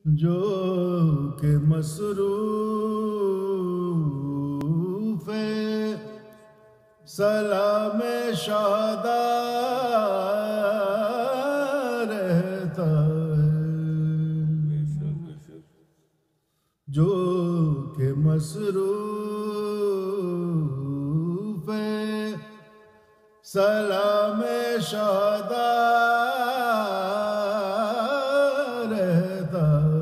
جو کہ مصروف سلام شہدا رہتا ہے، جو کہ مصروف سلام شہدا رہتا ہے،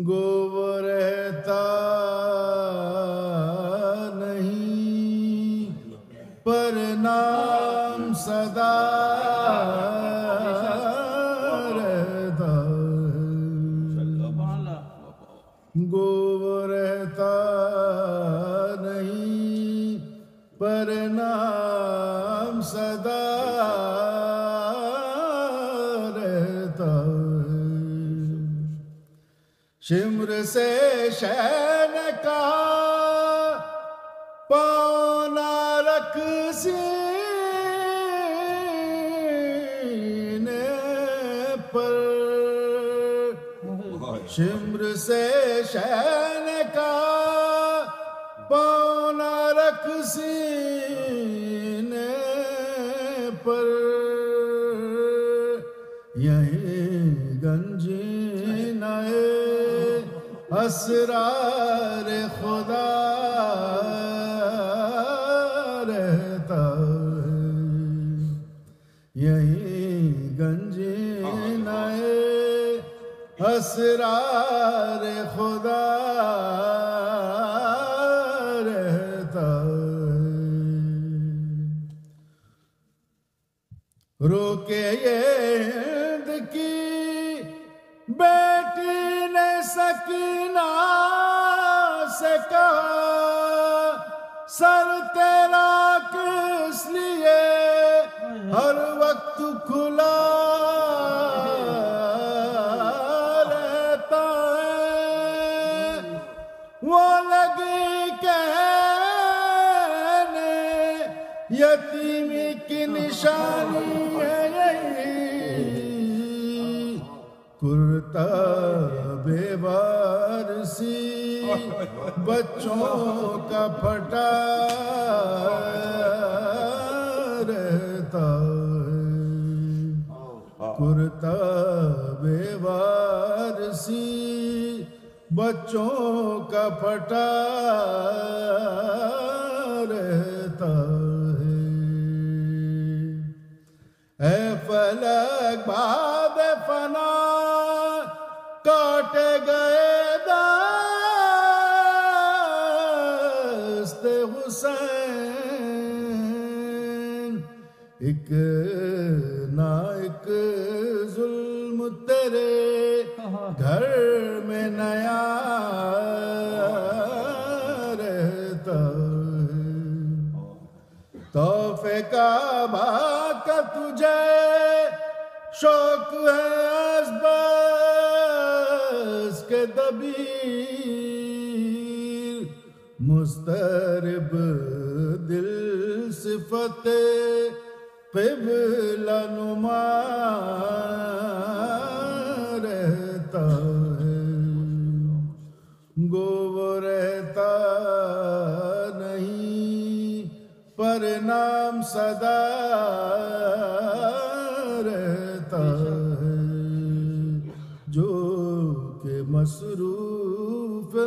گو وہ رہتا نہیں پر نام صدا رہتا ہے، گو وہ رہتا نہیں پر نام صدا رہتا ہے، شمر سے شین کا پاؤں نہ رکھ سینے پر، شمر سے شین کا پاؤں نہ رکھ سینے پر، یہیں گنجینہ اسرار خدا رہتا ہے، یہیں گنجینہ اسرار خدا رہتا ہے، روکے یہ ہند کی بیٹی نے سکینہ سے کہا، سر تیرا کس لیے ہر وقت کھلا رہتا ہے، وہ لگی کہنے یتیمی کی نشانی ہے یہی، کرتا بے وارسی بچوں کا پھٹا رہتا ہے، کرتا بے وارسی بچوں کا پھٹا رہتا ہے، اے فلک باد فنا کاٹے گئے دست حسین، ایک نہ ایک ظلم تیرے گھر میں نیا رہتا ہے، تحفے کعبہ کا تجھے شوق ہے از بس کے دبیر، مضطرب دل صفت قبلہ نما رہتا ہے، گو وہ رہتا نہیں پر نام صدا رہتا ہے، جو کہ مصروف ہے